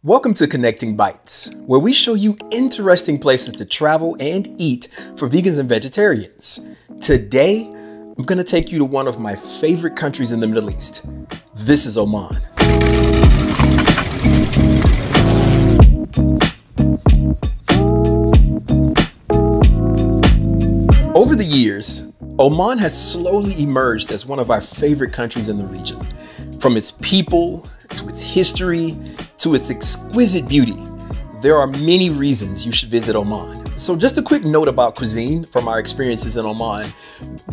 Welcome to Connecting Bites, where we show you interesting places to travel and eat for vegans and vegetarians. Today, I'm going to take you to one of my favorite countries in the Middle East. This is Oman. Over the years, Oman has slowly emerged as one of our favorite countries in the region. From its people, to its history, to its exquisite beauty, there are many reasons you should visit Oman. So just a quick note about cuisine from our experiences in Oman.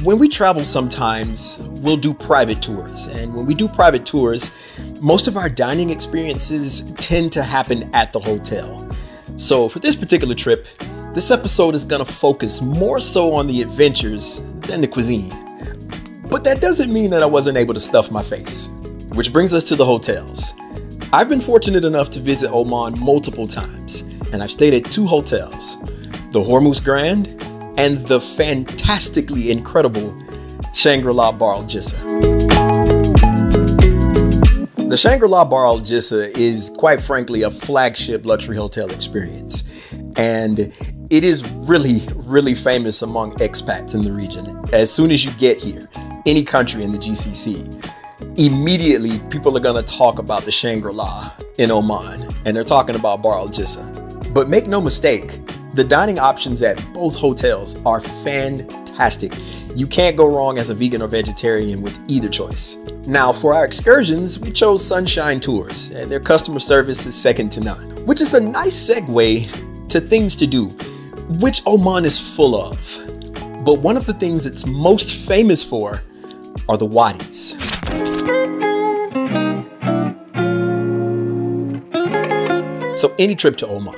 When we travel sometimes, we'll do private tours. And when we do private tours, most of our dining experiences tend to happen at the hotel. So for this particular trip, this episode is gonna focus more so on the adventures than the cuisine. But that doesn't mean that I wasn't able to stuff my face. Which brings us to the hotels. I've been fortunate enough to visit Oman multiple times, and I've stayed at two hotels, the Hormuz Grand and the fantastically incredible Shangri-La Barr Jissah. The Shangri-La Barr Jissah is, quite frankly, a flagship luxury hotel experience, and it is really famous among expats in the region. As soon as you get here, any country in the GCC, immediately people are going to talk about the Shangri-La in Oman, and they're talking about Barr Jissah. But make no mistake, the dining options at both hotels are fantastic. You can't go wrong as a vegan or vegetarian with either choice. Now, for our excursions, we chose Sunshine Tours, and their customer service is second to none, which is a nice segue to things to do, which Oman is full of. But one of the things it's most famous for are the wadis. So any trip to Oman,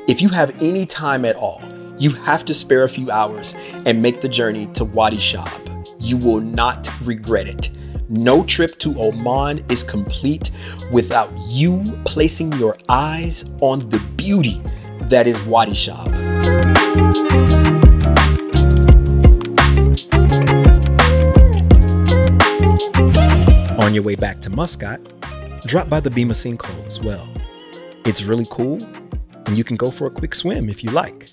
if you have any time at all, you have to spare a few hours and make the journey to Wadi Shab. You will not regret it. No trip to Oman is complete without you placing your eyes on the beauty that is Wadi Shab. On your way back to Muscat, drop by the Bimmah Sinkhole as well. It's really cool, and you can go for a quick swim if you like.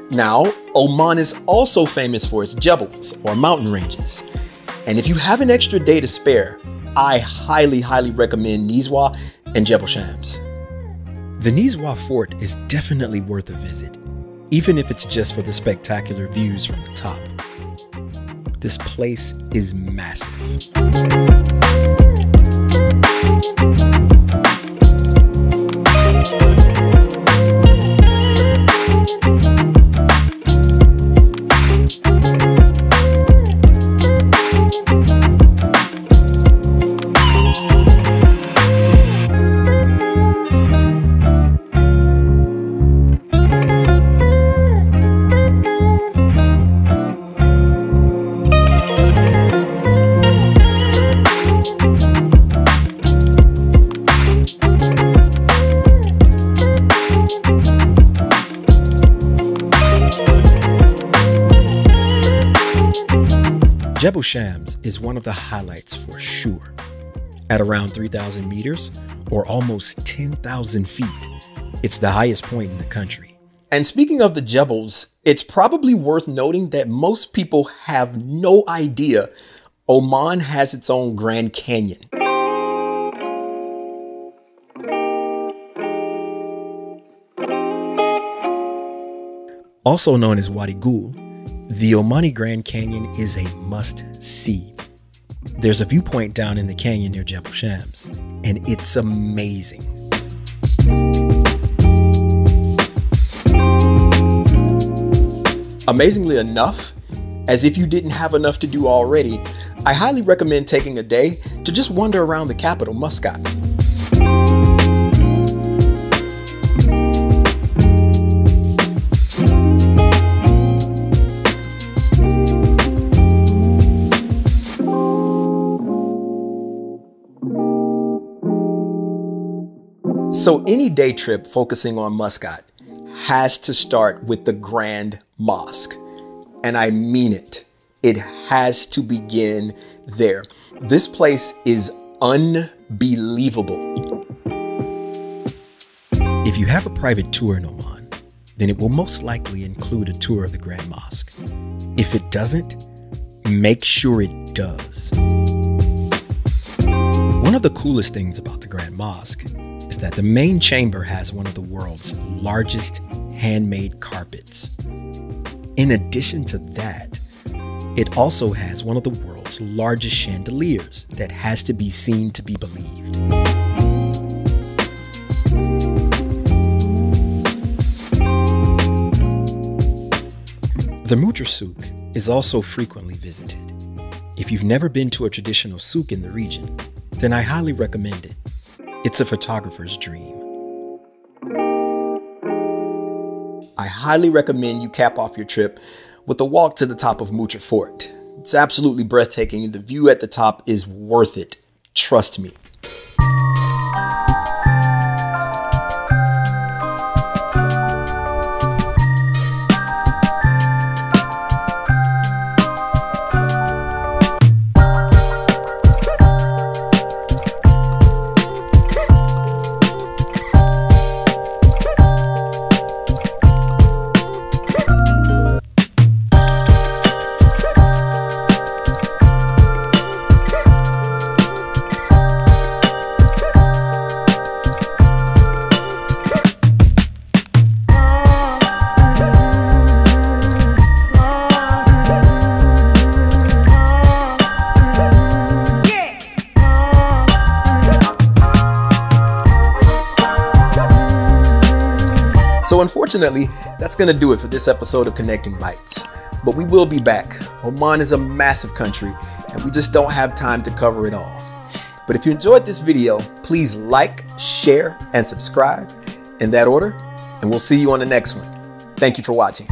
Now, Oman is also famous for its jebels, or mountain ranges. And if you have an extra day to spare, I highly recommend Nizwa and Jebel Shams. The Nizwa Fort is definitely worth a visit, even if it's just for the spectacular views from the top. This place is massive. Jebel Shams is one of the highlights for sure. At around 3,000 meters, or almost 10,000 feet, it's the highest point in the country. And speaking of the Jebels, it's probably worth noting that most people have no idea Oman has its own Grand Canyon. Also known as Wadi Ghul, the Omani Grand Canyon is a must-see. There's a viewpoint down in the canyon near Jebel Shams, and it's amazing. Amazingly enough, as if you didn't have enough to do already, I highly recommend taking a day to just wander around the capital, Muscat. So any day trip focusing on Muscat has to start with the Grand Mosque. And I mean it. It has to begin there. This place is unbelievable. If you have a private tour in Oman, then it will most likely include a tour of the Grand Mosque. If it doesn't, make sure it does. One of the coolest things about the Grand Mosque is that the main chamber has one of the world's largest handmade carpets. In addition to that, it also has one of the world's largest chandeliers that has to be seen to be believed. The Mutrah Souq is also frequently visited. If you've never been to a traditional souk in the region, then I highly recommend it. It's a photographer's dream. I highly recommend you cap off your trip with a walk to the top of Mutrah Fort. It's absolutely breathtaking and the view at the top is worth it. Trust me. So unfortunately, that's going to do it for this episode of Connecting Bites. But we will be back. Oman is a massive country and we just don't have time to cover it all. But if you enjoyed this video, please like, share, and subscribe in that order. And we'll see you on the next one. Thank you for watching.